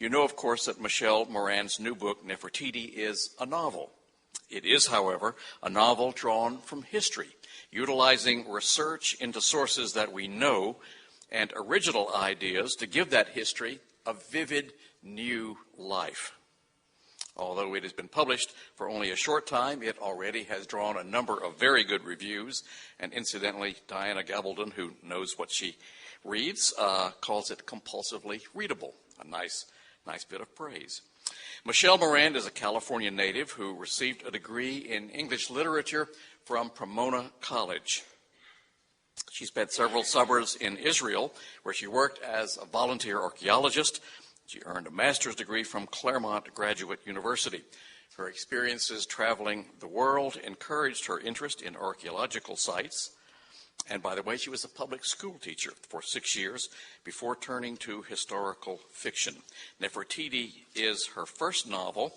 You know, of course, that Michelle Moran's new book, Nefertiti, is a novel. It is, however, a novel drawn from history, utilizing research into sources that we know and original ideas to give that history a vivid new life. Although it has been published for only a short time, it already has drawn a number of very good reviews. And incidentally, Diana Gabaldon, who knows what she reads, calls it compulsively readable. A nice bit of praise. Michelle Moran is a Californian native who received a degree in English literature from Pomona College. She spent several summers in Israel, where she worked as a volunteer archaeologist. She earned a master's degree from Claremont Graduate University. Her experiences traveling the world encouraged her interest in archaeological sites. And by the way, she was a public school teacher for 6 years before turning to historical fiction. Nefertiti is her first novel.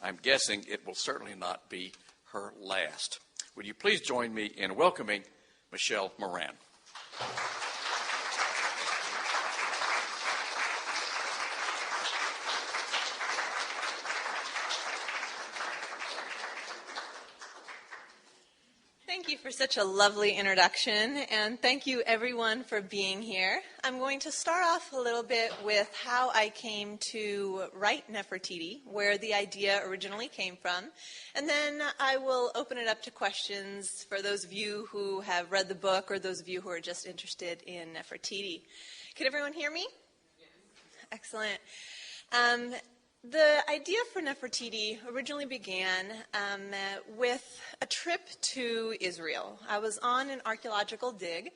I'm guessing it will certainly not be her last. Would you please join me in welcoming Michelle Moran? Thank you for such a lovely introduction, and thank you everyone for being here. I'm going to start off a little bit with how I came to write Nefertiti, where the idea originally came from, and then I will open it up to questions for those of you who have read the book or those of you who are just interested in Nefertiti. Can everyone hear me? Yes. Excellent. The idea for Nefertiti originally began with a trip to Israel. I was on an archaeological dig.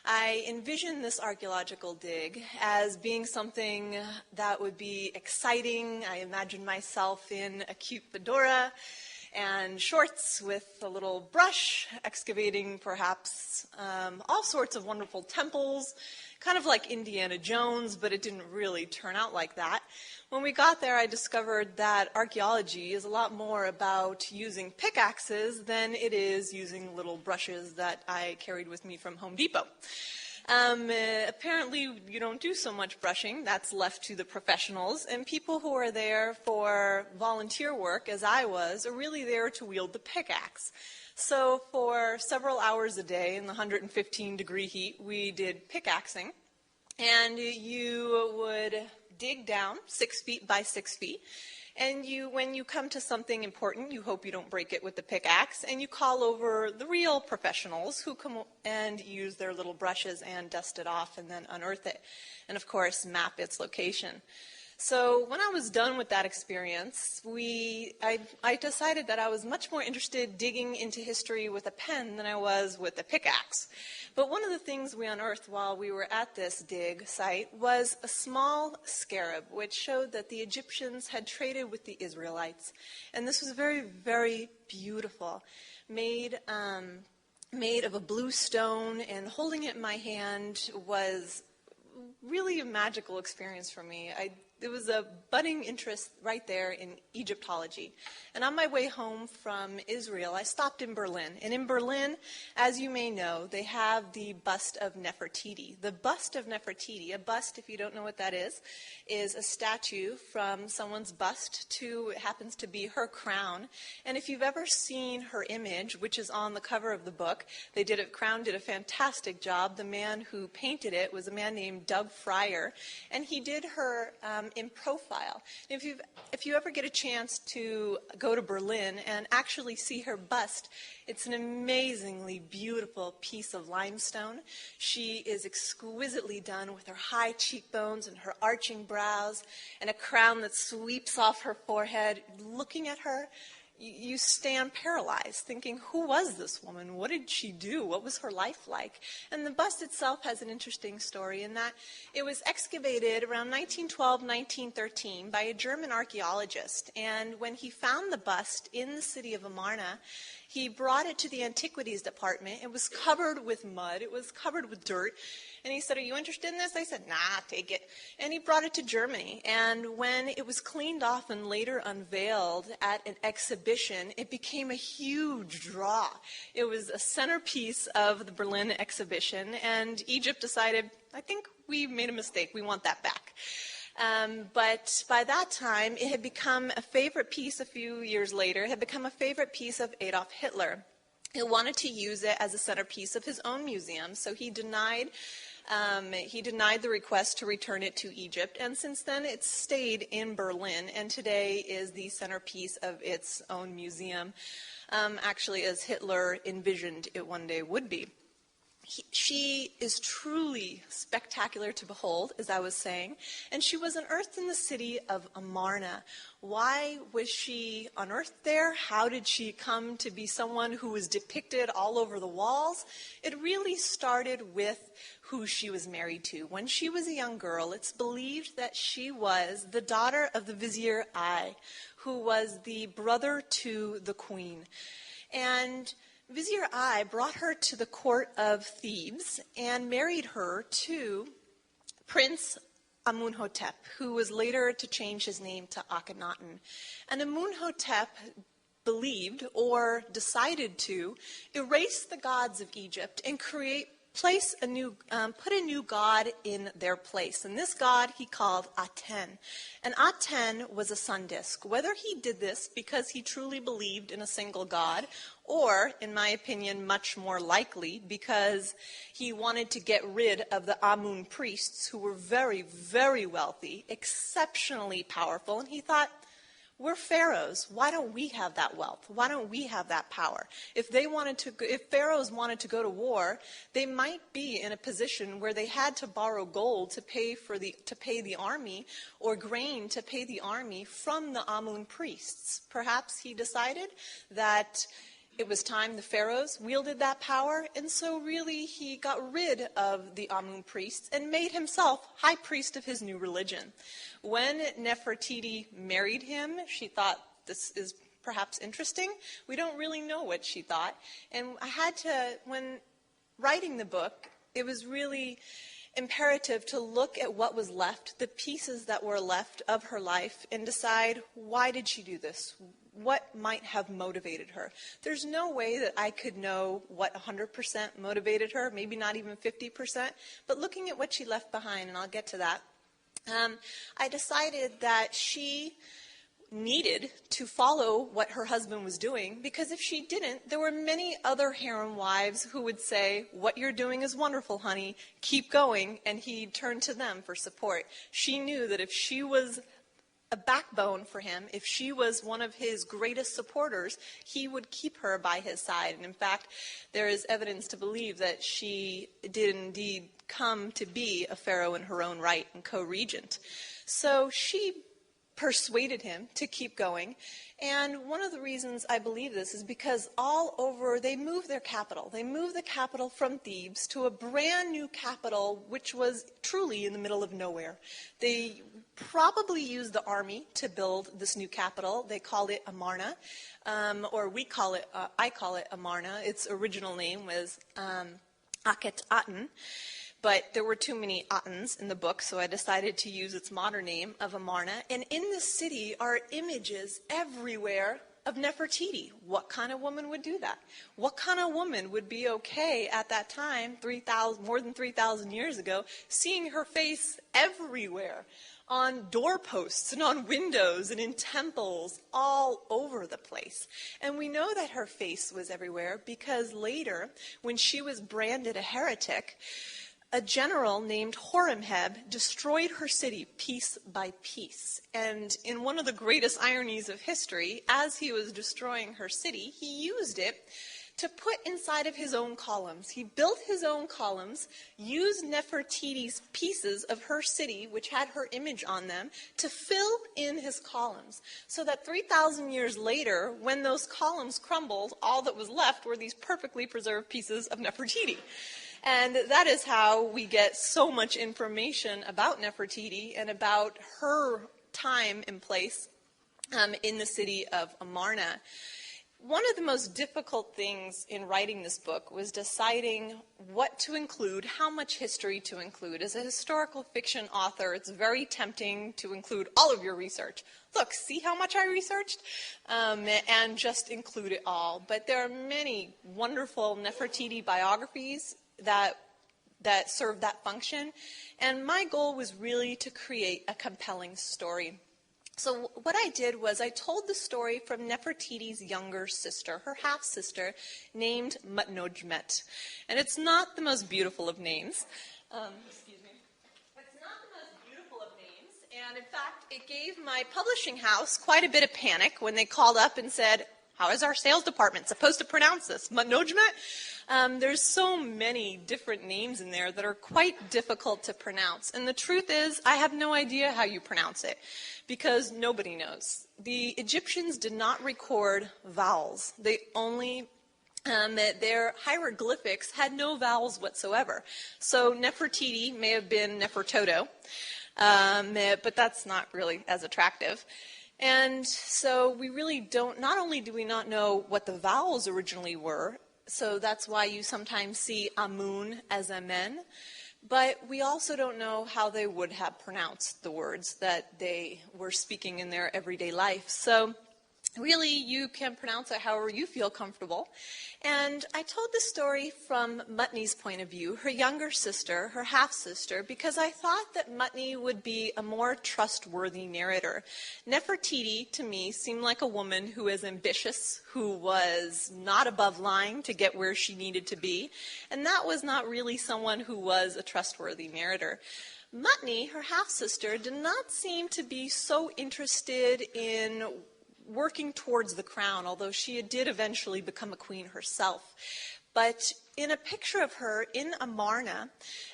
I envisioned this archaeological dig as being something that would be exciting. I imagined myself in a cute fedora and shorts with a little brush, excavating perhaps all sorts of wonderful temples, kind of like Indiana Jones, but it didn't really turn out like that. When we got there, I discovered that archaeology is a lot more about using pickaxes than it is using little brushes that I carried with me from Home Depot. Apparently, you don't do so much brushing. That's left to the professionals. And people who are there for volunteer work, as I was, are really there to wield the pickaxe. So for several hours a day in the 115-degree heat, we did pickaxing. And you would dig down 6 feet by 6 feet. And when you come to something important, you hope you don't break it with the pickaxe, and you call over the real professionals who come and use their little brushes and dust it off and then unearth it. And of course, map its location. So when I was done with that experience, I decided that I was much more interested digging into history with a pen than I was with a pickaxe. But one of the things we unearthed while we were at this dig site was a small scarab, which showed that the Egyptians had traded with the Israelites. And this was very, very beautiful, made of a blue stone, and holding it in my hand was really a magical experience for me. There was a budding interest right there in Egyptology. And on my way home from Israel, I stopped in Berlin. And in Berlin, as you may know, they have the bust of Nefertiti. The bust of Nefertiti, a bust, if you don't know what that is a statue from someone's bust to, it happens to be her crown. And if you've ever seen her image, which is on the cover of the book, Crown did a fantastic job. The man who painted it was a man named Doug Fryer, and he did her in profile. If you ever get a chance to go to Berlin and actually see her bust, it's an amazingly beautiful piece of limestone. She is exquisitely done with her high cheekbones and her arching brows and a crown that sweeps off her forehead. Looking at her, you stand paralyzed, thinking, who was this woman? What did she do? What was her life like? And the bust itself has an interesting story in that it was excavated around 1912, 1913 by a German archaeologist. And when he found the bust in the city of Amarna, he brought it to the antiquities department. It was covered with mud. It was covered with dirt. And he said, are you interested in this? I said, nah, take it. And he brought it to Germany. And when it was cleaned off and later unveiled at an exhibition, it became a huge draw. It was a centerpiece of the Berlin exhibition. And Egypt decided, I think we made a mistake. We want that back. But by that time, it had become a favorite piece a few years later. It had become a favorite piece of Adolf Hitler, who wanted to use it as a centerpiece of his own museum. So he denied the request to return it to Egypt, and since then it's stayed in Berlin, and today is the centerpiece of its own museum, actually as Hitler envisioned it one day would be. She is truly spectacular to behold, as I was saying, and she was unearthed in the city of Amarna. Why was she unearthed there? How did she come to be someone who was depicted all over the walls? It really started with who she was married to. When she was a young girl, it's believed that she was the daughter of the Vizier I, who was the brother to the queen. And Vizier I brought her to the court of Thebes and married her to Prince Amunhotep, who was later to change his name to Akhenaten. And Amunhotep believed or decided to erase the gods of Egypt and put a new god in their place. And this god he called Aten. And Aten was a sun disk. Whether he did this because he truly believed in a single god, or, in my opinion, much more likely, because he wanted to get rid of the Amun priests, who were very, very wealthy, exceptionally powerful, and he thought, we're pharaohs. Why don't we have that wealth? Why don't we have that power? If pharaohs wanted to go to war, they might be in a position where they had to borrow gold to pay the army, or grain to pay the army from the Amun priests. Perhaps he decided that it was time the pharaohs wielded that power, and so really he got rid of the Amun priests and made himself high priest of his new religion. When Nefertiti married him, she thought, this is perhaps interesting. We don't really know what she thought. And when writing the book, it was really imperative to look at what was left, the pieces that were left of her life, and decide, why did she do this? What might have motivated her? There's no way that I could know what 100% motivated her, maybe not even 50%, but looking at what she left behind, and I'll get to that, I decided that she needed to follow what her husband was doing, because if she didn't, there were many other harem wives who would say, what you're doing is wonderful, honey, keep going, and he'd turn to them for support. She knew that if she was a backbone for him, if she was one of his greatest supporters, he would keep her by his side. And in fact, there is evidence to believe that she did indeed come to be a pharaoh in her own right and co-regent. So she persuaded him to keep going. And one of the reasons I believe this is because all over, they moved their capital. They moved the capital from Thebes to a brand new capital, which was truly in the middle of nowhere. They probably used the army to build this new capital. They called it Amarna, or I call it Amarna. Its original name was Akhenaten. But there were too many Atens in the book, so I decided to use its modern name of Amarna. And in this city are images everywhere of Nefertiti. What kind of woman would do that? What kind of woman would be okay at that time, more than 3,000 years ago, seeing her face everywhere, on doorposts and on windows and in temples all over the place? And we know that her face was everywhere because later, when she was branded a heretic, a general named Horemheb destroyed her city piece by piece. And in one of the greatest ironies of history, as he was destroying her city, he used it to put inside of his own columns. He built his own columns, used Nefertiti's pieces of her city, which had her image on them, to fill in his columns. So that 3,000 years later, when those columns crumbled, all that was left were these perfectly preserved pieces of Nefertiti. And that is how we get so much information about Nefertiti and about her time and place in the city of Amarna. One of the most difficult things in writing this book was deciding what to include, how much history to include. As a historical fiction author, it's very tempting to include all of your research. Look, see how much I researched? And just include it all. But there are many wonderful Nefertiti biographies that that served that function. And my goal was really to create a compelling story. So what I did was I told the story from Nefertiti's younger sister, her half-sister, named Mutnojmet. And it's not the most beautiful of names. Excuse me. It's not the most beautiful of names. And in fact, it gave my publishing house quite a bit of panic when they called up and said, how is our sales department supposed to pronounce this? Mutnojmet? There's so many different names in there that are quite difficult to pronounce. And the truth is, I have no idea how you pronounce it, because nobody knows. The Egyptians did not record vowels. They only, their hieroglyphics had no vowels whatsoever. So Nefertiti may have been Nefertoto, but that's not really as attractive. And so we really don't, not only do we not know what the vowels originally were, so that's why you sometimes see Amun as Amen, but we also don't know how they would have pronounced the words that they were speaking in their everyday life. So really, you can pronounce it however you feel comfortable. And I told the story from Mutni's point of view, her younger sister, her half-sister, because I thought that Mutni would be a more trustworthy narrator. Nefertiti, to me, seemed like a woman who was ambitious, who was not above lying to get where she needed to be, and that was not really someone who was a trustworthy narrator. Mutni, her half-sister, did not seem to be so interested in working towards the crown, although she did eventually become a queen herself. But in a picture of her in Amarna,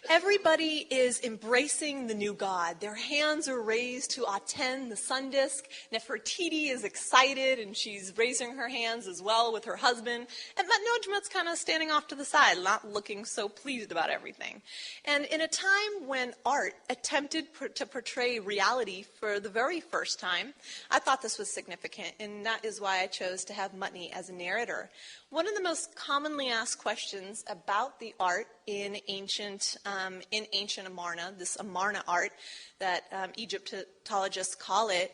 everybody is embracing the new god. Their hands are raised to Aten, the sun disk. Nefertiti is excited, and she's raising her hands as well with her husband. And Mutnojmet's kind of standing off to the side, not looking so pleased about everything. And in a time when art attempted to portray reality for the very first time, I thought this was significant, and that is why I chose to have Mutni as a narrator. One of the most commonly asked questions about the art in ancient Amarna, this Amarna art that Egyptologists call it,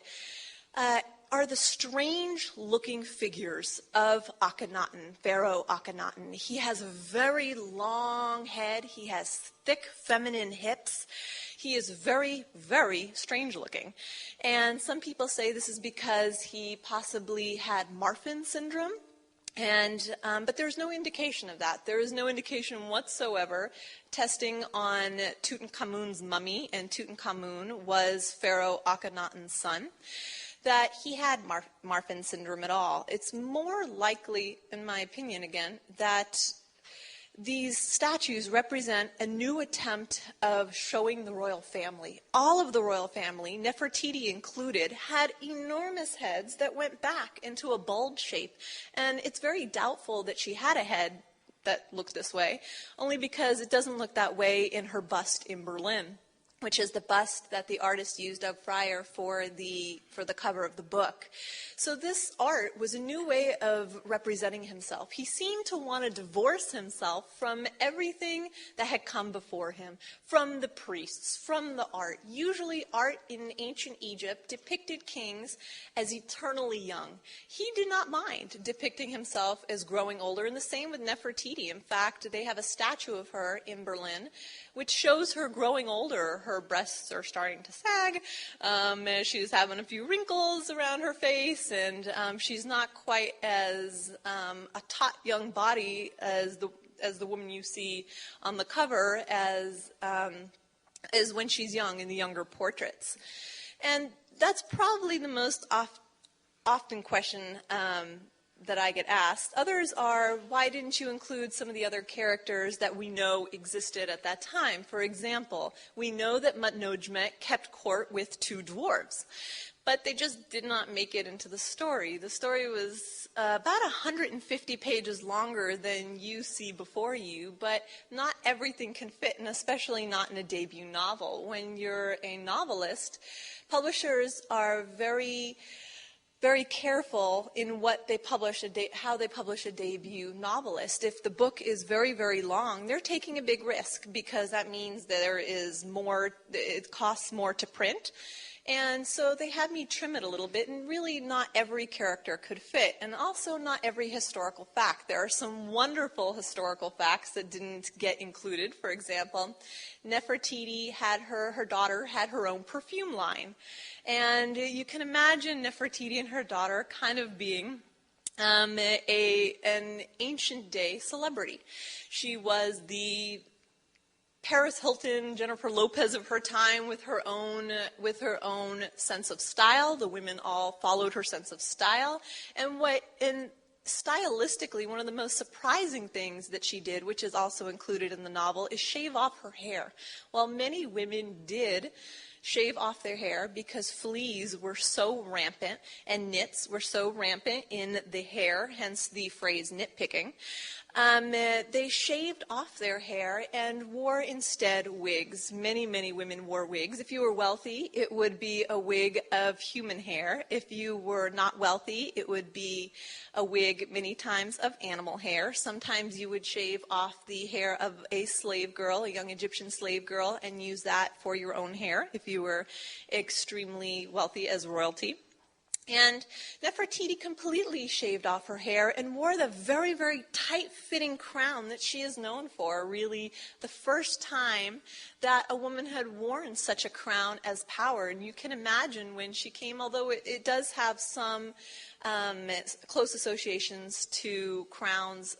are the strange-looking figures of Akhenaten, Pharaoh Akhenaten. He has a very long head. He has thick feminine hips. He is very, very strange-looking. And some people say this is because he possibly had Marfan syndrome. But there's no indication of that. There is no indication whatsoever. Testing on Tutankhamun's mummy, and Tutankhamun was Pharaoh Akhenaten's son, that he had Marfan syndrome at all. It's more likely, in my opinion again, that these statues represent a new attempt of showing the royal family. All of the royal family, Nefertiti included, had enormous heads that went back into a bulb shape. And it's very doubtful that she had a head that looked this way, only because it doesn't look that way in her bust in Berlin, which is the bust that the artist used of Fryer for the cover of the book. So this art was a new way of representing himself. He seemed to want to divorce himself from everything that had come before him, from the priests, from the art. Usually art in ancient Egypt depicted kings as eternally young. He did not mind depicting himself as growing older, and the same with Nefertiti. In fact, they have a statue of her in Berlin which shows her growing older. Her breasts are starting to sag, she's having a few wrinkles around her face, and she's not quite as a taut young body as the woman you see on the cover as when she's young in the younger portraits. And that's probably the most often question that I get asked. Others are, why didn't you include some of the other characters that we know existed at that time? For example, we know that Mutnojmet kept court with two dwarves, but they just did not make it into the story. The story was about 150 pages longer than you see before you, but not everything can fit, and especially not in a debut novel. When you're a novelist, publishers are very careful in what they publish, how they publish a debut novelist. If the book is very, very long, they're taking a big risk, because that means there is more, it costs more to print. And so they had me trim it a little bit, and really not every character could fit, and also not every historical fact. There are some wonderful historical facts that didn't get included. For example, Nefertiti had her daughter had her own perfume line. And you can imagine Nefertiti and her daughter kind of being an ancient day celebrity. She was the Paris Hilton, Jennifer Lopez of her time, with her own sense of style. The women all followed her sense of style. And stylistically, one of the most surprising things that she did, which is also included in the novel, is shave off her hair. While many women did shave off their hair because fleas were so rampant and nits were so rampant in the hair, hence the phrase nitpicking, they shaved off their hair and wore instead wigs. Many, many women wore wigs. If you were wealthy, it would be a wig of human hair. If you were not wealthy, it would be a wig many times of animal hair. Sometimes you would shave off the hair of a slave girl, a young Egyptian slave girl, and use that for your own hair if you were extremely wealthy as royalty. And Nefertiti completely shaved off her hair and wore the very, very tight-fitting crown that she is known for. Really, the first time that a woman had worn such a crown as power. And you can imagine when she came, although it does have some close associations to crowns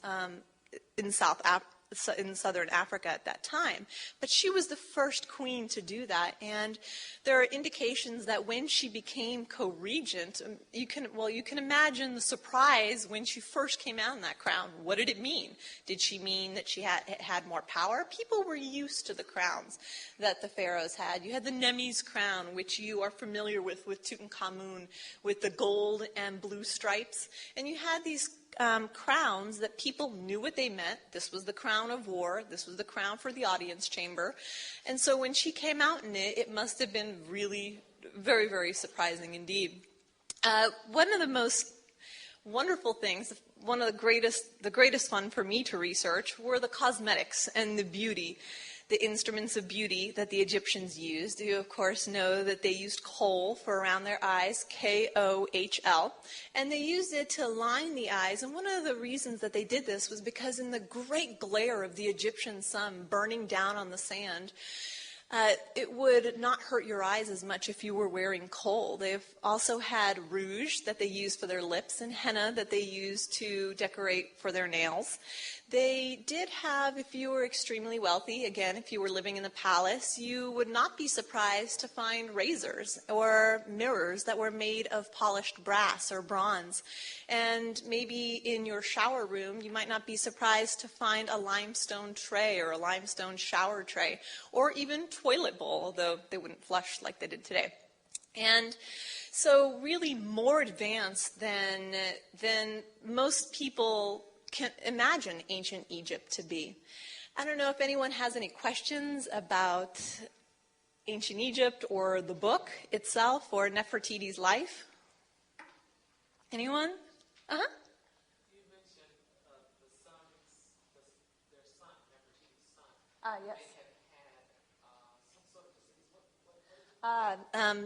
in Southern Africa at that time. But she was the first queen to do that. And there are indications that when she became co-regent, you can imagine the surprise when she first came out in that crown. What did it mean? Did she mean that she had more power? People were used to the crowns that the pharaohs had. You had the Nemes crown, which you are familiar with Tutankhamun, with the gold and blue stripes. And you had these crowns that people knew what they meant. This was the crown of war. This was the crown for the audience chamber. And so when she came out in it, it must have been really very, very surprising indeed. One of the most wonderful things, one of the greatest fun for me to research were the cosmetics and the beauty, the instruments of beauty that the Egyptians used. You, of course, know that they used kohl for around their eyes, K-O-H-L, and they used it to line the eyes. And one of the reasons that they did this was because in the great glare of the Egyptian sun burning down on the sand, it would not hurt your eyes as much if you were wearing kohl. They've also had rouge that they used for their lips and henna that they used to decorate for their nails. They did have, if you were extremely wealthy, again, if you were living in the palace, you would not be surprised to find razors or mirrors that were made of polished brass or bronze. And maybe in your shower room, you might not be surprised to find a limestone tray or a limestone shower tray, or even toilet bowl, although they wouldn't flush like they did today. And so really more advanced than most people can imagine ancient Egypt to be. I don't know if anyone has any questions about ancient Egypt or the book itself or Nefertiti's life. Anyone? Uh-huh. You mentioned their son, Nefertiti's son. Yes. They had some sort of disease.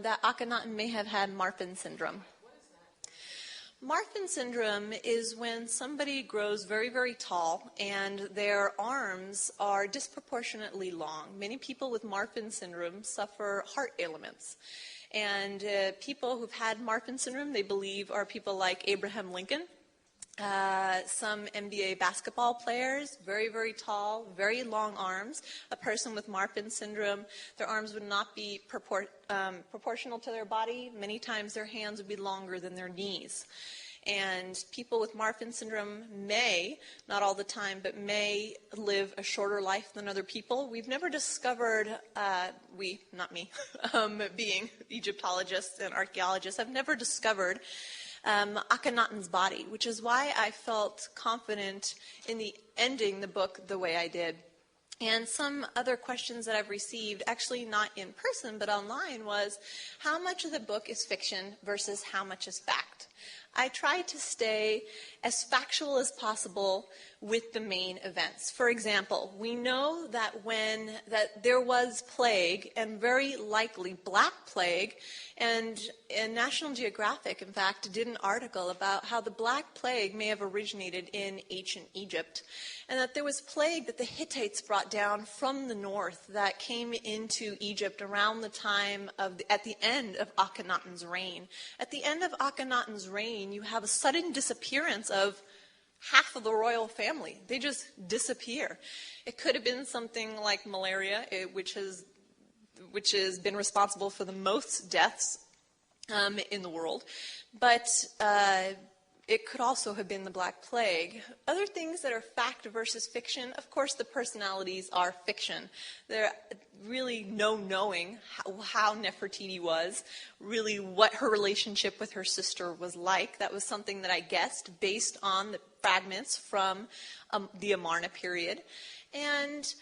That Akhenaten may have had Marfan syndrome. Marfan syndrome is when somebody grows very, very tall and their arms are disproportionately long. Many people with Marfan syndrome suffer heart ailments. And people who've had Marfan syndrome, they believe, are people like Abraham Lincoln, some NBA basketball players, very, very tall, very long arms. A person with Marfan syndrome, their arms would not be proportional to their body. Many times their hands would be longer than their knees. And people with Marfan syndrome may, not all the time, but may live a shorter life than other people. We've never discovered, not me, being Egyptologists and archaeologists, I've never discovered Akhenaten's body, which is why I felt confident in ending the book the way I did. And some other questions that I've received, actually not in person but online, was how much of the book is fiction versus how much is fact? I try to stay as factual as possible with the main events. For example, we know that there was plague, and very likely Black Plague, and National Geographic, in fact, did an article about how the Black Plague may have originated in ancient Egypt, and that there was plague that the Hittites brought down from the north that came into Egypt around the time at the end of Akhenaten's reign. At the end of Akhenaten's reign, you have a sudden disappearance of half of the royal family. They just disappear. It could have been something like malaria, which has been responsible for the most deaths in the world. But it could also have been the Black Plague. Other things that are fact versus fiction, of course, the personalities are fiction. There's really no knowing how Nefertiti was, really what her relationship with her sister was like. That was something that I guessed based on the fragments from the Amarna period. And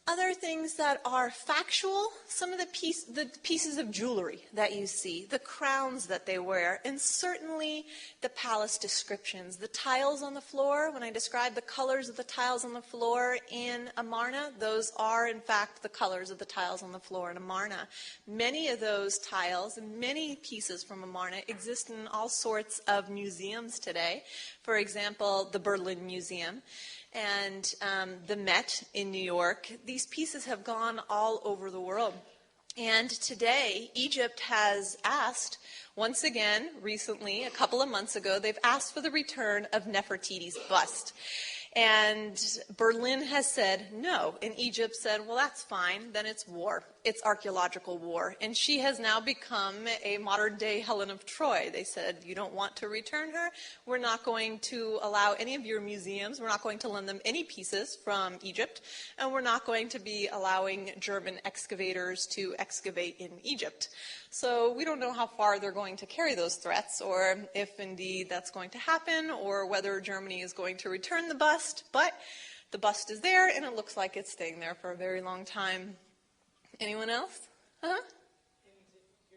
other things that are factual, some of the pieces of jewelry that you see, the crowns that they wear, and certainly the palace descriptions. The tiles on the floor, when I describe the colors of the tiles on the floor in Amarna, those are in fact the colors of the tiles on the floor in Amarna. Many of those tiles, many pieces from Amarna exist in all sorts of museums today. For example, the Berlin Museum and the Met in New York. These pieces have gone all over the world. And today, Egypt has asked, once again, recently, a couple of months ago, they've asked for the return of Nefertiti's bust. And Berlin has said no. And Egypt said, well, that's fine. Then it's war. It's archaeological war. And she has now become a modern-day Helen of Troy. They said, you don't want to return her? We're not going to allow any of your museums. We're not going to lend them any pieces from Egypt. And we're not going to be allowing German excavators to excavate in Egypt. So we don't know how far they're going to carry those threats, or if indeed that's going to happen, or whether Germany is going to return the bust. But the bust is there, and it looks like it's staying there for a very long time. Anyone else? In your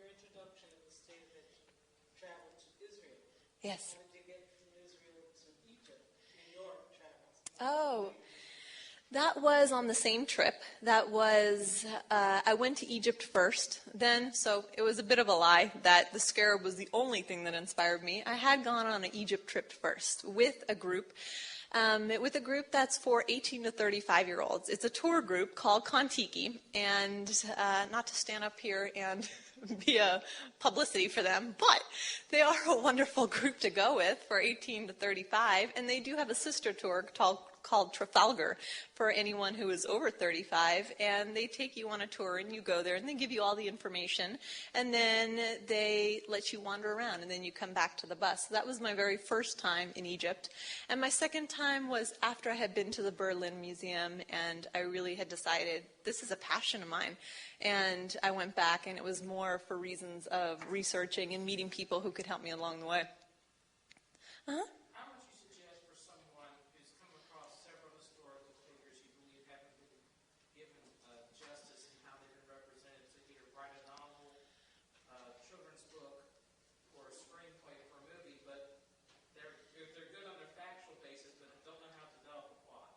introduction, it was stated that you traveled to Israel. Yes. How did you get from Israel to Egypt in your travels? Oh, that was on the same trip. That was, I went to Egypt first then, so it was a bit of a lie that the scarab was the only thing that inspired me. I had gone on an Egypt trip first with a group that's for 18 to 35-year-olds. It's a tour group called Kontiki, and not to stand up here and be a publicity for them, but they are a wonderful group to go with for 18 to 35, and they do have a sister tour called Trafalgar for anyone who is over 35, and they take you on a tour and you go there and they give you all the information, and then they let you wander around, and then you come back to the bus. So that was my very first time in Egypt, and my second time was after I had been to the Berlin Museum, and I really had decided this is a passion of mine, and I went back, and it was more for reasons of researching and meeting people who could help me along the way. How would you suggest for someone who's come across several historical figures you believe haven't been given justice in how they've been represented to either write a novel, children's book, or a screenplay for a movie, but they're good on their factual basis, but don't know how to develop a plot?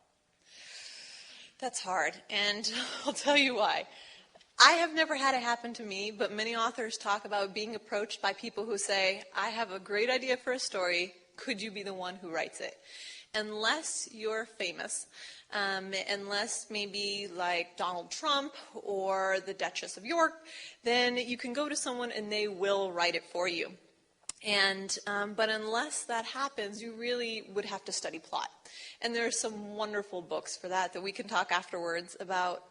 That's hard, and I'll tell you why. I have never had it happen to me, but many authors talk about being approached by people who say, I have a great idea for a story, could you be the one who writes it? Unless you're famous, unless maybe like Donald Trump or the Duchess of York, then you can go to someone and they will write it for you. And but unless that happens, you really would have to study plot. And there are some wonderful books for that we can talk afterwards about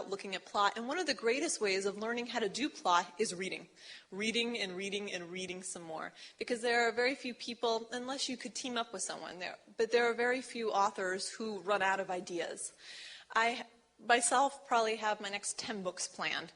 looking at plot. And one of the greatest ways of learning how to do plot is reading. Reading and reading and reading some more. Because there are very few people, unless you could team up with someone there, but there are very few authors who run out of ideas. I myself probably have my next 10 books planned.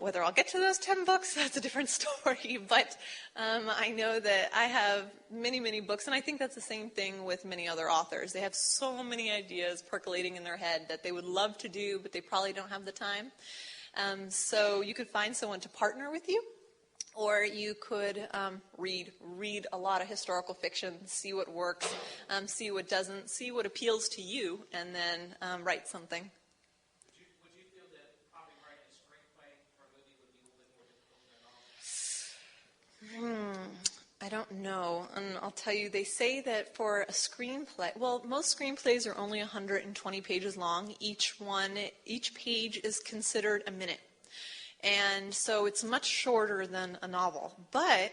Whether I'll get to those 10 books, that's a different story, but I know that I have many, many books, and I think that's the same thing with many other authors. They have so many ideas percolating in their head that they would love to do, but they probably don't have the time. So you could find someone to partner with you, Or you could read a lot of historical fiction, see what works, see what doesn't, see what appeals to you, and then write something. Would you feel that probably writing a screenplay for a movie would be a little bit more difficult than a novel? I don't know, and I'll tell you, they say that for a screenplay, well, most screenplays are only 120 pages long. Each page is considered a minute. And so it's much shorter than a novel. But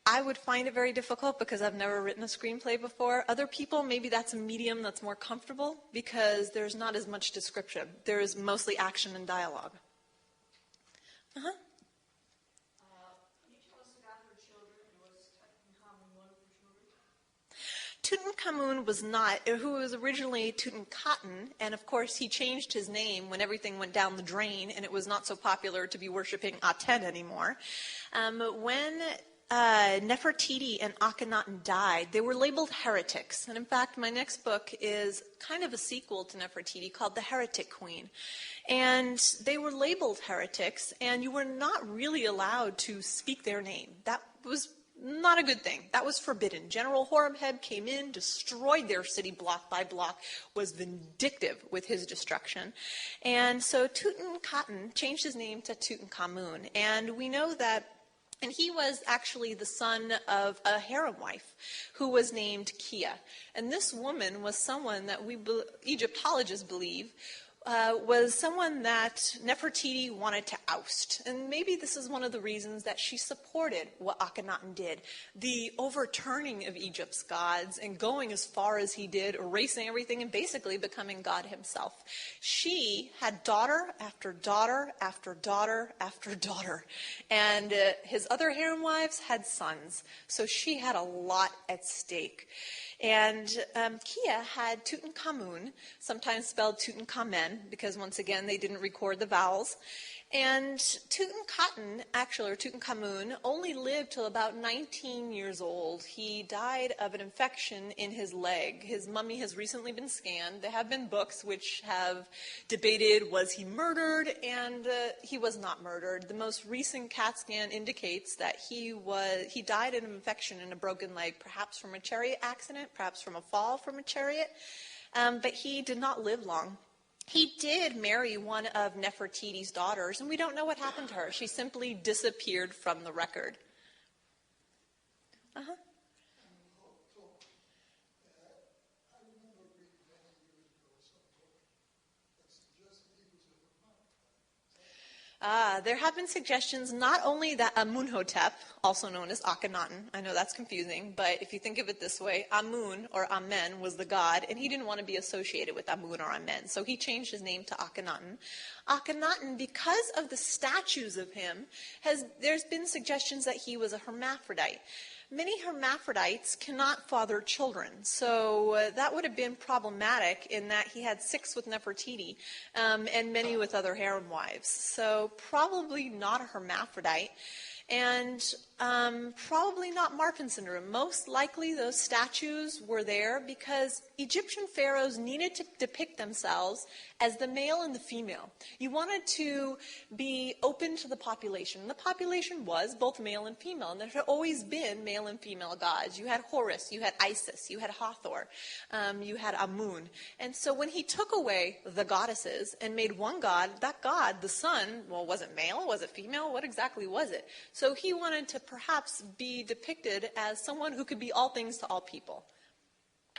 I would find it very difficult because I've never written a screenplay before. Other people, maybe that's a medium that's more comfortable because there's not as much description. There's mostly action and dialogue. Uh-huh. Can you tell us about her children? Was Tutankhamun one of her children? Tutankhamun was not, who was originally Tutankhamun, and of course he changed his name when everything went down the drain and it was not so popular to be worshiping Aten anymore. When Nefertiti and Akhenaten died, they were labeled heretics. And in fact, my next book is kind of a sequel to Nefertiti called The Heretic Queen. And they were labeled heretics, and you were not really allowed to speak their name. That was not a good thing. That was forbidden. General Horemheb came in, destroyed their city block by block, was vindictive with his destruction. And so Tutankhamun changed his name to Tutankhamun. And we know that, and he was actually the son of a harem wife who was named Kia. And this woman was someone that Egyptologists believe was someone that Nefertiti wanted to oust. And maybe this is one of the reasons that she supported what Akhenaten did, the overturning of Egypt's gods and going as far as he did, erasing everything and basically becoming God himself. She had daughter after daughter after daughter after daughter. And his other harem wives had sons. So she had a lot at stake. And Kia had Tutankhamun, sometimes spelled Tutankhamen, because once again they didn't record the vowels. And Tutankhamun, only lived till about 19 years old. He died of an infection in his leg. His mummy has recently been scanned. There have been books which have debated, was he murdered? And he was not murdered. The most recent CAT scan indicates that he died of an infection in a broken leg, perhaps from a chariot accident, perhaps from a fall from a chariot. But he did not live long. He did marry one of Nefertiti's daughters, and we don't know what happened to her. She simply disappeared from the record. Uh-huh. There have been suggestions not only that Amunhotep, also known as Akhenaten, I know that's confusing, but if you think of it this way, Amun or Amen was the god, and he didn't want to be associated with Amun or Amen, so he changed his name to Akhenaten. Akhenaten, because of the statues of him, there's been suggestions that he was a hermaphrodite. Many hermaphrodites cannot father children, so that would have been problematic in that he had 6 with Nefertiti and many with other harem wives. So probably not a hermaphrodite, and probably not Marfan syndrome. Most likely those statues were there because Egyptian pharaohs needed to depict themselves as the male and the female. You wanted to be open to the population. The population was both male and female, and there had always been male and female gods. You had Horus, you had Isis, you had Hathor, you had Amun. And so when he took away the goddesses and made one god, that god, the sun, well, was it male? Was it female? What exactly was it? So he wanted to perhaps be depicted as someone who could be all things to all people,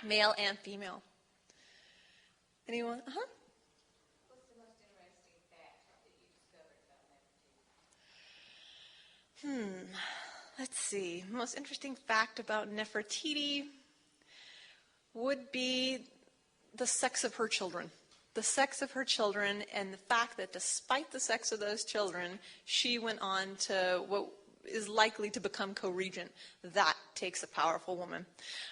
male and female. Anyone? Uh-huh. What's the most interesting fact that you discovered about Nefertiti? Let's see. The most interesting fact about Nefertiti would be the sex of her children. The sex of her children, and the fact that despite the sex of those children, she went on to what is likely to become co-regent. That takes a powerful woman.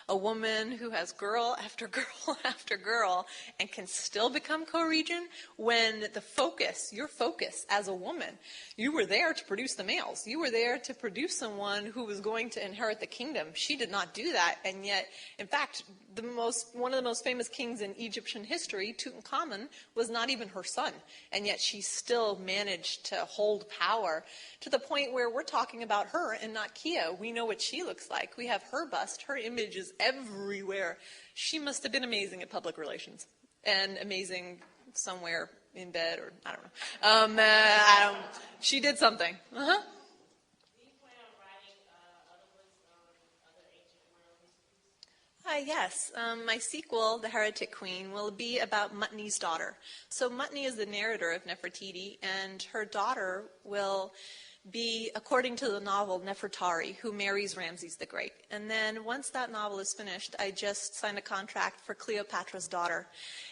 A woman who has girl after girl after girl and can still become co-regent when the focus, your focus as a woman, you were there to produce the males. You were there to produce someone who was going to inherit the kingdom. She did not do that, and yet, in fact, one of the most famous kings in Egyptian history, Tutankhamun, was not even her son, and yet she still managed to hold power to the point where we're talking about her and not Kia. We know what she looks like. We have her bust. Her image is everywhere. She must have been amazing at public relations and amazing somewhere in bed, or I don't know. She did something. Uh-huh. Yes. My sequel, The Heretic Queen, will be about Mutni's daughter. So Mutni is the narrator of Nefertiti, and her daughter will be, according to the novel, Nefertari, who marries Ramses the Great. And then once that novel is finished, I just signed a contract for Cleopatra's daughter.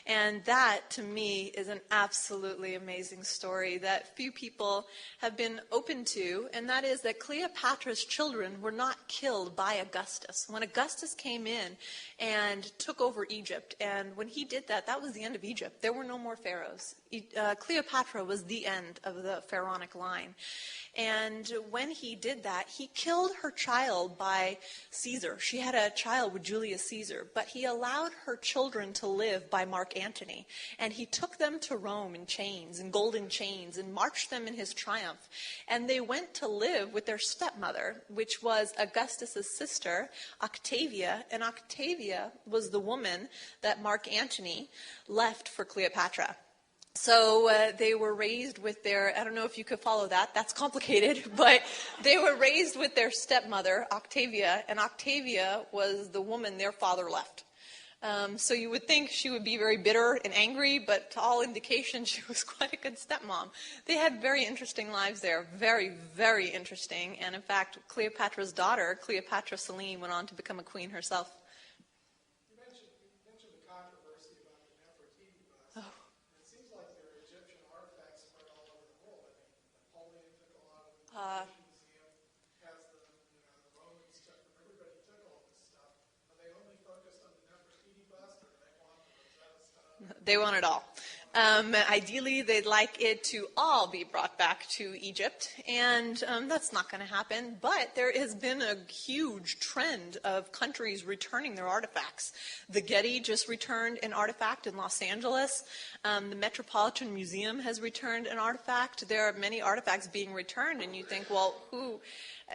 And that, to me, is an absolutely amazing story that few people have been open to, and that is that Cleopatra's children were not killed by Augustus. When Augustus came in and took over Egypt, and when he did that, that was the end of Egypt. There were no more pharaohs. Cleopatra was the end of the pharaonic line. And when he did that, he killed her child by Caesar. She had a child with Julius Caesar, but he allowed her children to live by Mark Antony. And he took them to Rome in chains, in golden chains, and marched them in his triumph. And they went to live with their stepmother, which was Augustus's sister, Octavia. And Octavia was the woman that Mark Antony left for Cleopatra. So they were raised with their, I don't know if you could follow that, that's complicated, but they were raised with their stepmother, Octavia, and Octavia was the woman their father left. So you would think she would be very bitter and angry, but to all indication, she was quite a good stepmom. They had very interesting lives there, very, very interesting. And in fact, Cleopatra's daughter, Cleopatra Selene, went on to become a queen herself. You mentioned the controversy about the Nefertiti bust. Oh. It seems like there are Egyptian artifacts spread all over the world. I mean, Napoleon took a lot of them. The museum has the Romans took them. Everybody took all this stuff. Are they only focused on the Nefertiti bust, or do they want the Rosetta Stone? They want it all. Ideally, they'd like it to all be brought back to Egypt, and that's not going to happen. But there has been a huge trend of countries returning their artifacts. The Getty just returned an artifact in Los Angeles. The Metropolitan Museum has returned an artifact. There are many artifacts being returned, and you think, well, who...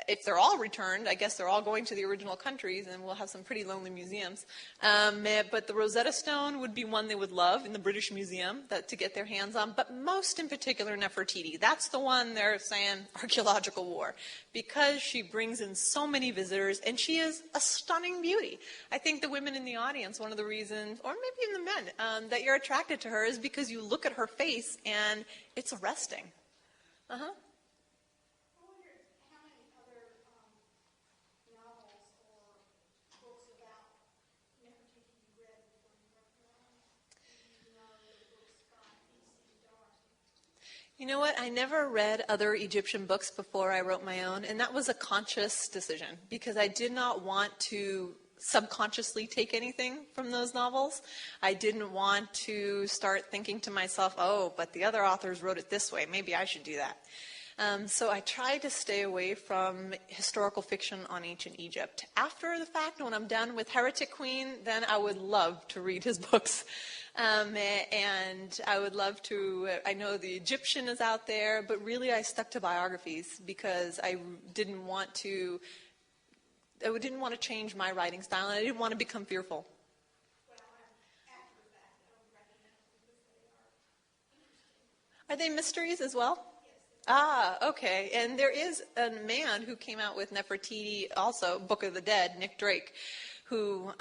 If they're all returned, I guess they're all going to the original countries, and we'll have some pretty lonely museums. But the Rosetta Stone would be one they would love in the British Museum to get their hands on. But most in particular, Nefertiti. That's the one they're saying archaeological war, because she brings in so many visitors, and she is a stunning beauty. I think the women in the audience, one of the reasons, or maybe even the men, that you're attracted to her is because you look at her face, and it's arresting. Uh-huh. You know what? I never read other Egyptian books before I wrote my own, and that was a conscious decision because I did not want to subconsciously take anything from those novels. I didn't want to start thinking to myself, oh, but the other authors wrote it this way. Maybe I should do that. So I tried to stay away from historical fiction on ancient Egypt. After the fact, when I'm done with Heretic Queen, then I would love to read his books. And I would love to, I know the Egyptian is out there, but really I stuck to biographies because I didn't want to change my writing style, and I didn't want to become fearful. Are they mysteries as well? Ah, okay. And there is a man who came out with Nefertiti, also Book of the Dead, Nick Drake, who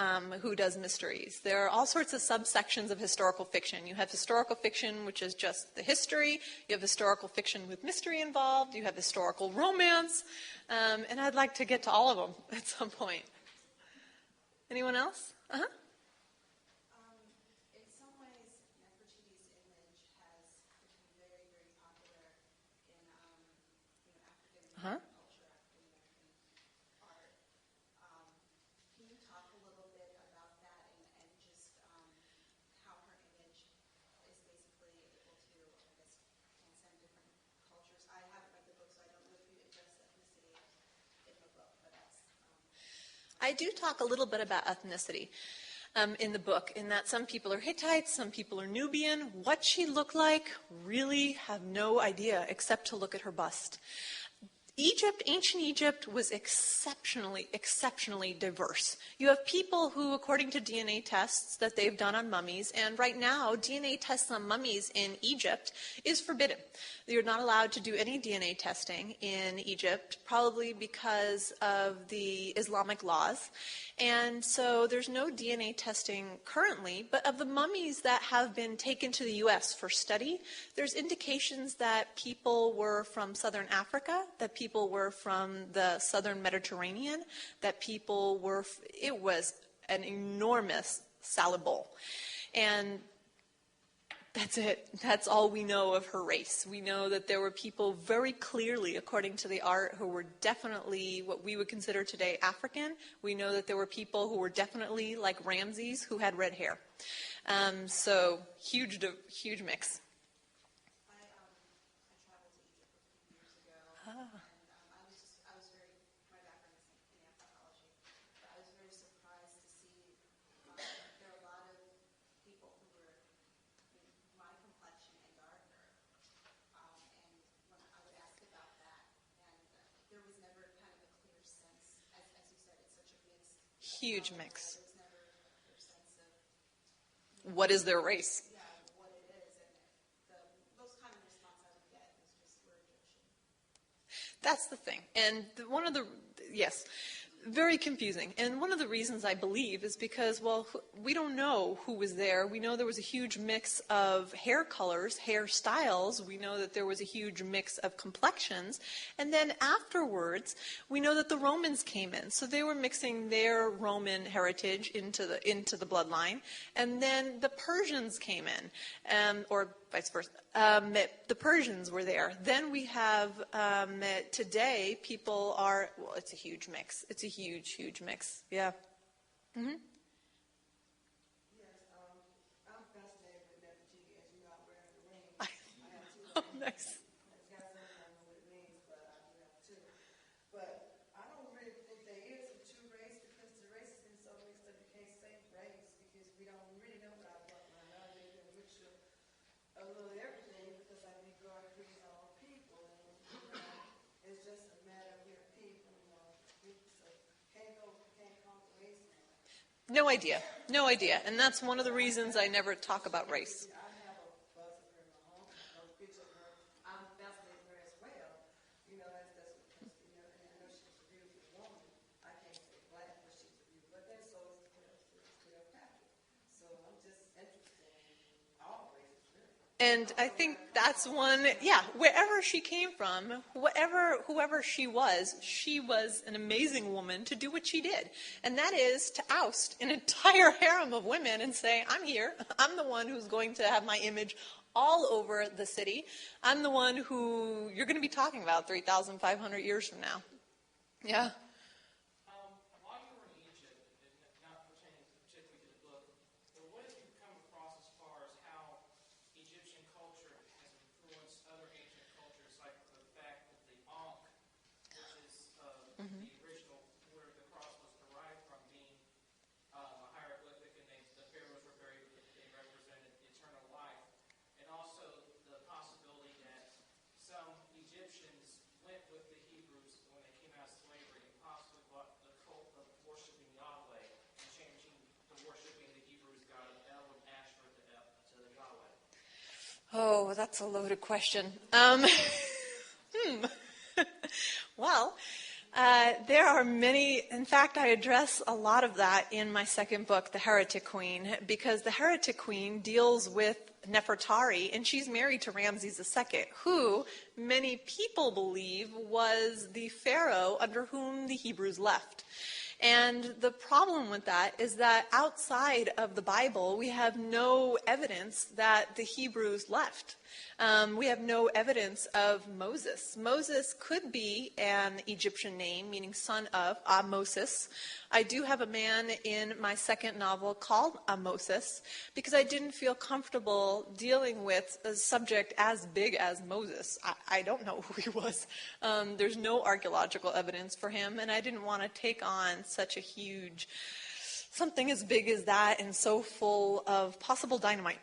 does mysteries. There are all sorts of subsections of historical fiction. You have historical fiction, which is just the history. You have historical fiction with mystery involved. You have historical romance. And I'd like to get to all of them at some point. Anyone else? Uh-huh. In some ways, Nefertiti's image has become very, very popular in African Uh-huh. culture, African American art. Can you talk a little bit about that and just how her image is basically able to, I guess, transcend different cultures? I haven't read the book, so I don't know if you address ethnicity in the book, but that's... I do talk a little bit about ethnicity in the book, in that some people are Hittites, some people are Nubian. What she looked like, really have no idea except to look at her bust. Ancient Egypt was exceptionally diverse. You have people who, according to DNA tests that they've done on mummies, and right now DNA tests on mummies in Egypt is forbidden. You're not allowed to do any DNA testing in Egypt, probably because of the Islamic laws. And so there's no DNA testing currently, but of the mummies that have been taken to the U.S. for study, there's indications that people were from southern Africa, that people were from the southern Mediterranean, that people were, it was an enormous salad bowl. And that's it. That's all we know of her race. We know that there were people very clearly, according to the art, who were definitely what we would consider today African. We know that there were people who were definitely like Ramses who had red hair. So huge mix. I traveled to Egypt a few years ago, and I was very, my background is in anthropology, but I was very surprised to see there are a lot of people who were my complexion and darker, and when I would ask about that, and there was never kind of a clear sense, as you said, it's such a mixed. Huge mix. There was never a clear sense of What is their race? yeah, what it is, and those kind of response I would get was just we're Egyptian. That's the thing. And yes, very confusing. And one of the reasons I believe is because, well, we don't know who was there. We know there was a huge mix of hair colors, hairstyles. We know that there was a huge mix of complexions. And then afterwards, we know that the Romans came in. So they were mixing their Roman heritage into the bloodline. And then the Persians came in, or vice versa. The Persians were there. Then we have, today, people are, well, it's a huge mix. It's a huge mix. Yeah. Mm-hmm. Yes, I'm fascinated with Nefertiti, as you know, I'm wearing the ring. I have two. Oh, nice. It's got something, I don't know what it means, but I do have two. But I don't really think there is a true race because the race has been so mixed up you can't say race because we don't really know about bloodline. I live in a mixture of a little everything because I be growing trees on people, and it's just a matter of your people, so can't call the race now. No idea. And that's one of the reasons I never talk about race. I have a bust of her in my home, no picture of her. I'm fascinated with her as well. That's what, and I know she's a beautiful woman. I can't say black, but she's a beautiful. But then so is Cleopatra. So I'm just interested in all races, really. And I think that's one, wherever she came from, whoever she was an amazing woman to do what she did. And that is to oust an entire harem of women and say, I'm here. I'm the one who's going to have my image all over the city. I'm the one who you're going to be talking about 3,500 years from now. Yeah. While you were in Egypt, and not pertaining particularly to the book, but what have you come across as far as how Egyptian culture has influenced other ancient cultures, like the fact that the Ankh, which is the original where the cross was derived from, being a hieroglyphic, and the pharaohs were buried with it, they represented eternal life, and also the possibility that some Egyptians went with the Hebrews when they came out of slavery and possibly brought the cult of worshiping Yahweh and changing the worshiping the Hebrews god of El and Asherah to the Yahweh. Oh, that's a loaded question. Well, there are many, in fact, I address a lot of that in my second book, The Heretic Queen, because The Heretic Queen deals with Nefertari, and she's married to Ramses II, who many people believe was the pharaoh under whom the Hebrews left. And the problem with that is that outside of the Bible, we have no evidence that the Hebrews left. We have no evidence of Moses. Moses could be an Egyptian name, meaning son of Amosis. I do have a man in my second novel called Amosis because I didn't feel comfortable dealing with a subject as big as Moses. I don't know who he was. There's no archaeological evidence for him, and I didn't want to take on such a huge, something as big as that and so full of possible dynamite.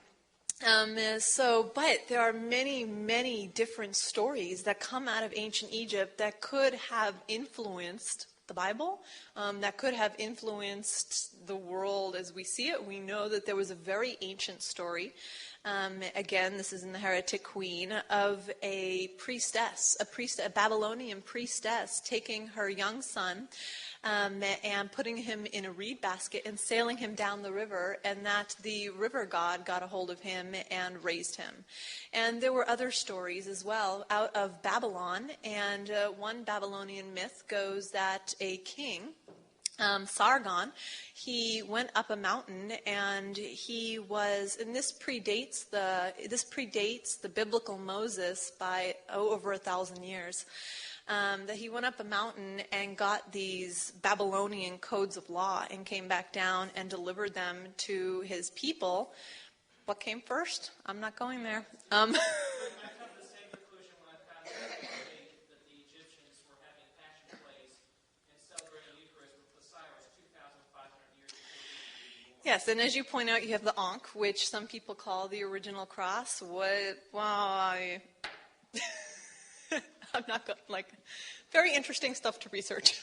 But there are many, many different stories that come out of ancient Egypt that could have influenced the Bible, that could have influenced the world as we see it. We know that there was a very ancient story. Again, this is in the Heretic Queen, of a priestess, a Babylonian priestess, taking her young son and putting him in a reed basket and sailing him down the river, and that the river god got a hold of him and raised him. And there were other stories as well out of Babylon, and one Babylonian myth goes that a king, Sargon, he went up a mountain, and he was, and this predates the biblical Moses by over 1,000 years. That he went up a mountain and got these Babylonian codes of law and came back down and delivered them to his people. What came first? I'm not going there. I come to the same conclusion when I found out that the Egyptians were having passion plays and celebrating Eucharist with Osiris 2,500 years before. Yes, and as you point out, you have the Ankh, which some people call the original cross. I'm not going, very interesting stuff to research.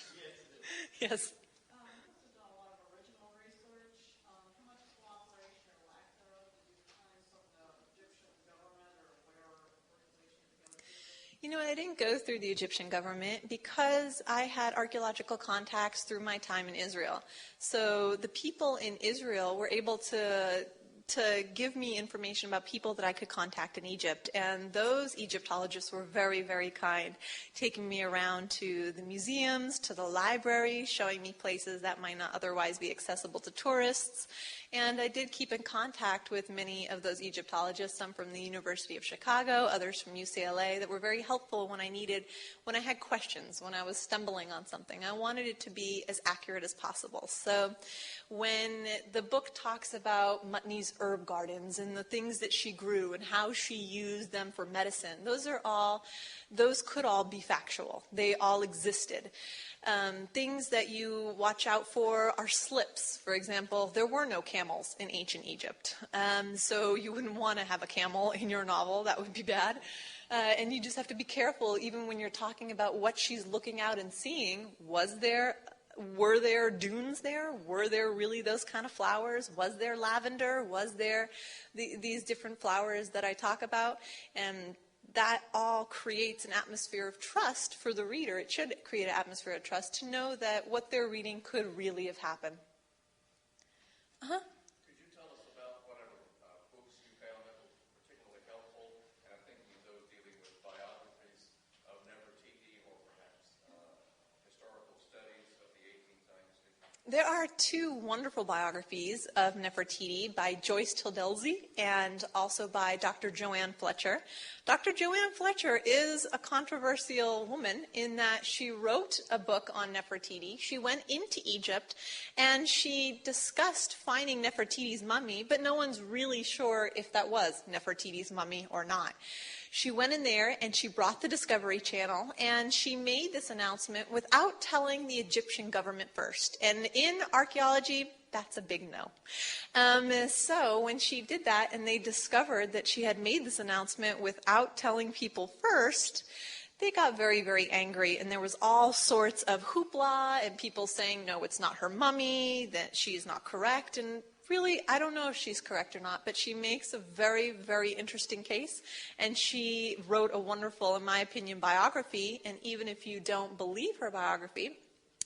Yes. You've done a lot of original research. How much cooperation or lack thereof did you find from the Egyptian government or where organization? I didn't go through the Egyptian government because I had archaeological contacts through my time in Israel. So the people in Israel were able to give me information about people that I could contact in Egypt. And those Egyptologists were very, very kind, taking me around to the museums, to the library, showing me places that might not otherwise be accessible to tourists. And I did keep in contact with many of those Egyptologists, some from the University of Chicago, others from UCLA, that were very helpful when I had questions, when I was stumbling on something. I wanted it to be as accurate as possible. So when the book talks about Mutney's herb gardens and the things that she grew and how she used them for medicine, those could all be factual. They all existed. Things that you watch out for are slips. For example, there were no camels in ancient Egypt. So you wouldn't want to have a camel in your novel. That would be bad. And you just have to be careful, even when you're talking about what she's looking out and seeing. Were there dunes there? Were there really those kind of flowers? Was there lavender? Was there these different flowers that I talk about? And that all creates an atmosphere of trust for the reader. It should create an atmosphere of trust to know that what they're reading could really have happened. Could you tell us about whatever books you found that were particularly helpful? And I'm thinking of those dealing with biographies of Nefertiti or perhaps historical studies of the 18th dynasty. There are two wonderful biographies of Nefertiti by Joyce Tildelzy and also by Dr. Joanne Fletcher. Dr. Joanne Fletcher is a controversial woman in that she wrote a book on Nefertiti. She went into Egypt and she discussed finding Nefertiti's mummy, but no one's really sure if that was Nefertiti's mummy or not. She went in there and she brought the Discovery Channel and she made this announcement without telling the Egyptian government first. And in archaeology, that's a big no. So when she did that and they discovered that she had made this announcement without telling people first, they got very, very angry, and there was all sorts of hoopla and people saying, no, it's not her mummy, that she's not correct. And really, I don't know if she's correct or not, but she makes a very, very interesting case, and she wrote a wonderful, in my opinion, biography. And even if you don't believe her biography,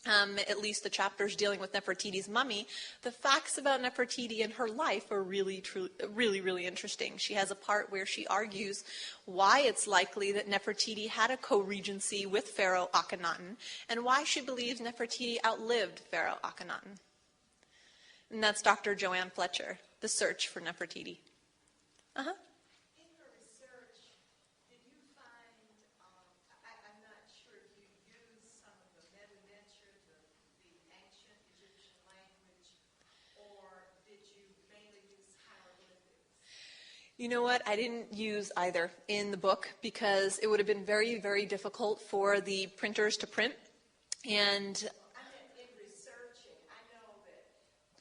at least the chapters dealing with Nefertiti's mummy, the facts about Nefertiti and her life are really, really interesting. She has a part where she argues why it's likely that Nefertiti had a co-regency with Pharaoh Akhenaten, and why she believes Nefertiti outlived Pharaoh Akhenaten. And that's Dr. Joanne Fletcher, The Search for Nefertiti. In your research, did you find, I'm not sure if you used some of the Medu-Neter, the ancient Egyptian language, or did you mainly use hieroglyphics? You know what? I didn't use either in the book because it would have been very, very difficult for the printers to print. And I meant in researching. I know that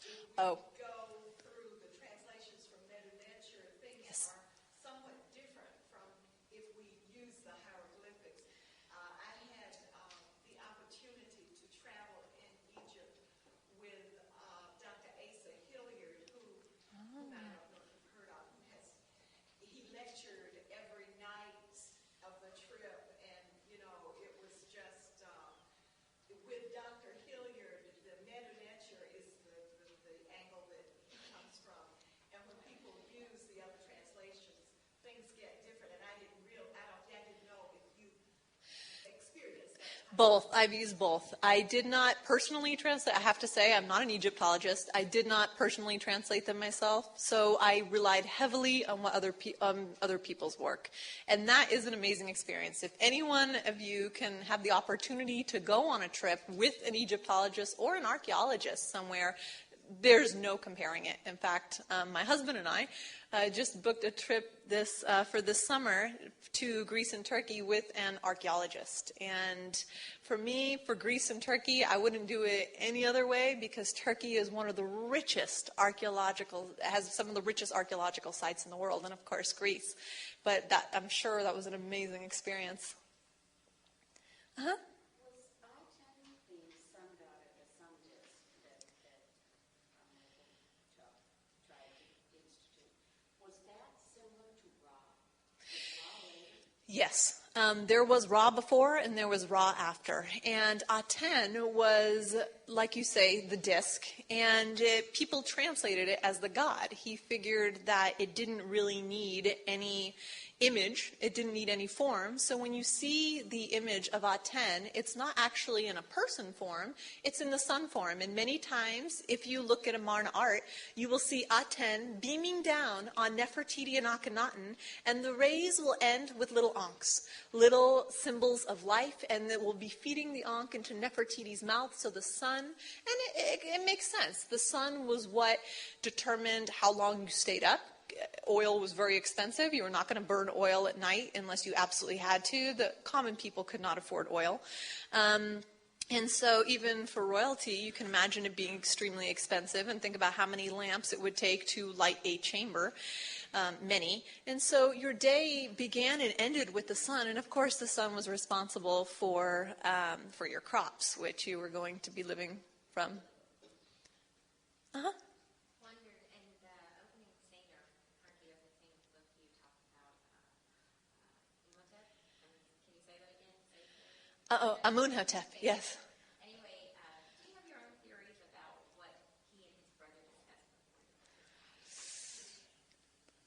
if you Oh. go through the translations from Medu-Neter, things Both. I've used both. I did not personally translate. I have to say, I'm not an Egyptologist. I did not personally translate them myself, so I relied heavily on what other people's work. And that is an amazing experience. If any one of you can have the opportunity to go on a trip with an Egyptologist or an archaeologist somewhere, there's no comparing it. In fact, my husband and I just booked a trip for this summer to Greece and Turkey with an archaeologist. And for me, for Greece and Turkey, I wouldn't do it any other way because Turkey is one of the richest has some of the richest archaeological sites in the world, and of course Greece. But I'm sure that was an amazing experience. Uh-huh. Yes. There was Ra before and there was Ra after. And Aten was, like you say, the disk, and people translated it as the god. He figured that it didn't really need any image, it didn't need any form. So when you see the image of Aten, it's not actually in a person form, it's in the sun form. And many times, if you look at Amarna art, you will see Aten beaming down on Nefertiti and Akhenaten, and the rays will end with little ankhs, little symbols of life, and it will be feeding the ankh into Nefertiti's mouth. So the sun, and it makes sense. The sun was what determined how long you stayed up. Oil was very expensive. You were not going to burn oil at night unless you absolutely had to. The common people could not afford oil. And so even for royalty, you can imagine it being extremely expensive, and think about how many lamps it would take to light a chamber. Many. And so your day began and ended with the sun, and of course the sun was responsible for your crops, which you were going to be living from. Uh-huh. Amunhotep, yes. Anyway, do you have your own theories about what he and his brother discussed?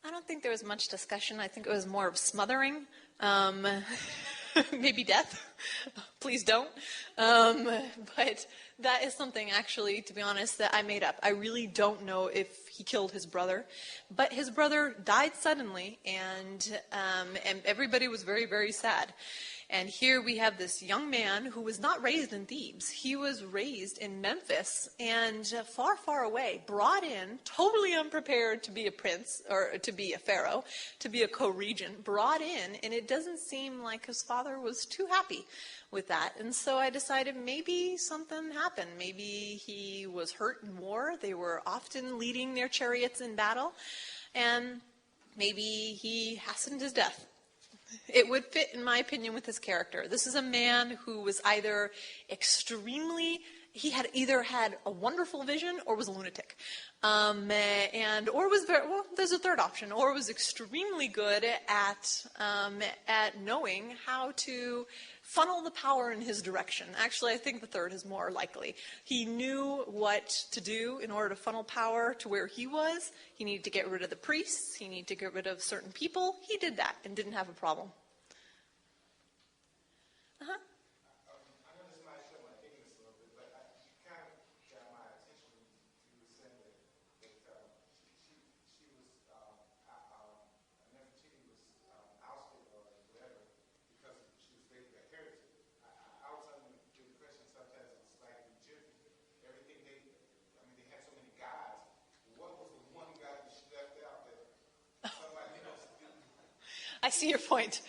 I don't think there was much discussion. I think it was more of smothering. Maybe death. Please don't. But that is something, actually, to be honest, that I made up. I really don't know if he killed his brother. But his brother died suddenly, and everybody was very, very sad. And here we have this young man who was not raised in Thebes. He was raised in Memphis and far, far away, brought in, totally unprepared to be a prince, or to be a pharaoh, to be a co-regent, brought in, and it doesn't seem like his father was too happy with that. And so I decided maybe something happened. Maybe he was hurt in war. They were often leading their chariots in battle. And maybe he hastened his death. It would fit, in my opinion, with his character. This is a man who was either he had either had a wonderful vision or was a lunatic. Or was there's a third option, or was extremely good at knowing how to funnel the power in his direction. Actually, I think the third is more likely. He knew what to do in order to funnel power to where he was. He needed to get rid of the priests. He needed to get rid of certain people. He did that and didn't have a problem. Uh-huh. I know this might show my ignorance a little bit, but I kind of got my attention when you were saying that she was, Nefertiti was ousted or whatever because she was basically a heretic. I was under the impression sometimes it's like Egypt, everything they had so many gods. What was the one god that she left out that somebody else didn't? I see your point.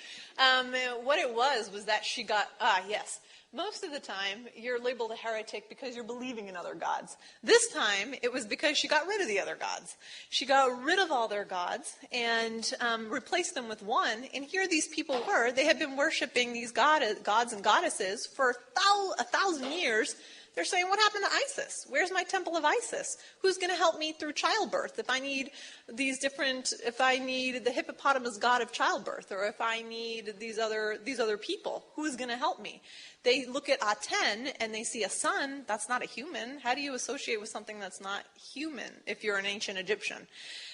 What it was that she got, yes. Most of the time, you're labeled a heretic because you're believing in other gods. This time, it was because she got rid of the other gods. She got rid of all their gods and replaced them with one. And here these people were. They had been worshiping these gods and goddesses for 1,000 years. They're saying, what happened to Isis? Where's my temple of Isis? Who's going to help me through childbirth? If I need if I need the hippopotamus god of childbirth, or if I need these other people, who's going to help me? They look at Aten and they see a sun. That's not a human. How do you associate with something that's not human if you're an ancient Egyptian?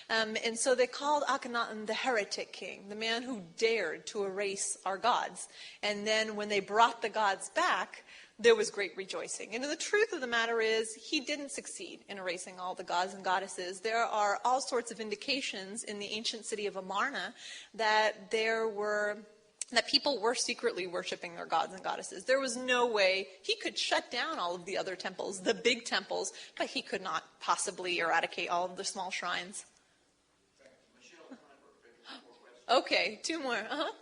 And so they called Akhenaten the heretic king, the man who dared to erase our gods. And then when they brought the gods back, there was great rejoicing. And the truth of the matter is, he didn't succeed in erasing all the gods and goddesses. There are all sorts of indications in the ancient city of Amarna that people were secretly worshiping their gods and goddesses. There was no way he could shut down all of the other temples, the big temples, but he could not possibly eradicate all of the small shrines. Okay, 2 more. How long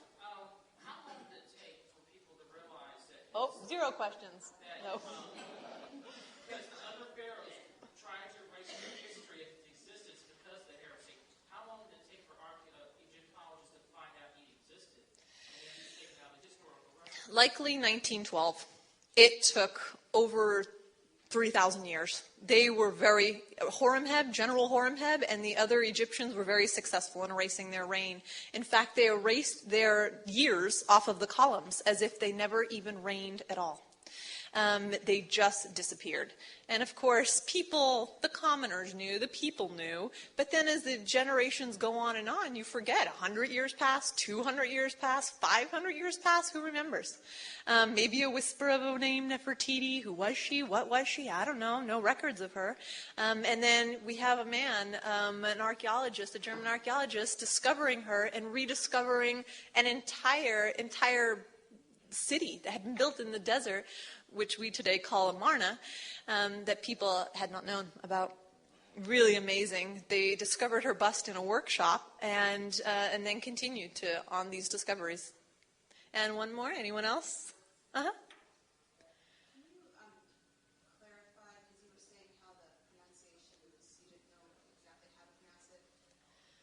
did it take for people to realize that? Oh, 0 questions. No. Because the other pharaohs tried to erase their history of its existence because of the heresy. How long did it take for Egyptologists to find out he existed? And then he's taken out the historical record? Likely 1912. It took over 3,000 years. They were General Horemheb, and the other Egyptians were very successful in erasing their reign. In fact, they erased their years off of the columns as if they never even reigned at all. They just disappeared. And of course, the commoners knew, the people knew, but then as the generations go on, you forget. 100 years pass, 200 years pass, 500 years pass, who remembers? Maybe a whisper of a name, Nefertiti. Who was she? What was she? I don't know. No records of her. And then we have a man, an archaeologist, a German archaeologist, discovering her and rediscovering an entire city that had been built in the desert, which we today call Amarna, that people had not known about. Really amazing. They discovered her bust in a workshop and then continued on these discoveries. And one more. Anyone else? Can you clarify, because you were saying how the pronunciation was, you didn't know exactly how to pronounce it.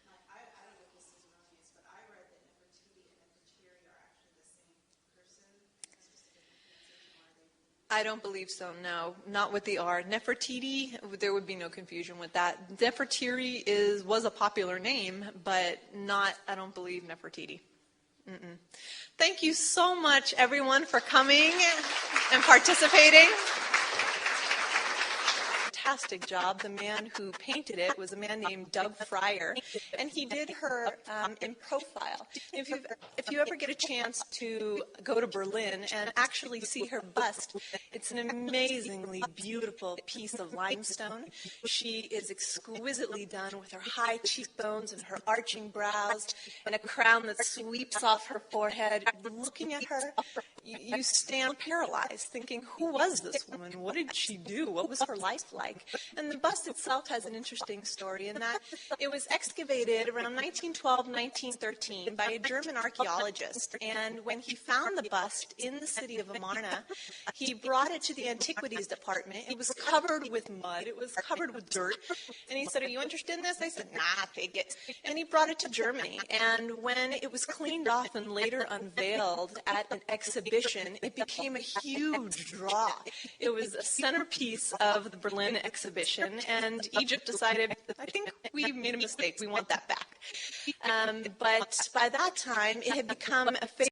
I don't know if this is erroneous, but I read that Nefertiti and Nefertiri are actually the same person. Is this just a different pronunciation, or are they? I don't believe so, no. Not with the R. Nefertiti, there would be no confusion with that. Nefertiri was a popular name, but I don't believe Nefertiti. Thank you so much, everyone, for coming and participating. Fantastic job. The man who painted it was a man named Doug Fryer, and he did her in profile. If you ever get a chance to go to Berlin and actually see her bust, it's an amazingly beautiful piece of limestone. She is exquisitely done with her high cheekbones and her arching brows and a crown that sweeps off her forehead. Looking at her, you stand paralyzed, thinking, who was this woman? What did she do? What was her life like? And the bust itself has an interesting story in that it was excavated around 1912, 1913 by a German archaeologist. And when he found the bust in the city of Amarna, he brought it to the antiquities department. It was covered with mud. It was covered with dirt. And he said, are you interested in this? They said, nah, take it. And he brought it to Germany. And when it was cleaned off and later unveiled at an exhibition, it became a huge draw. It was a centerpiece of the Berlin exhibition, and Egypt decided, I think we made a mistake. We want that back. But by that time, it had become a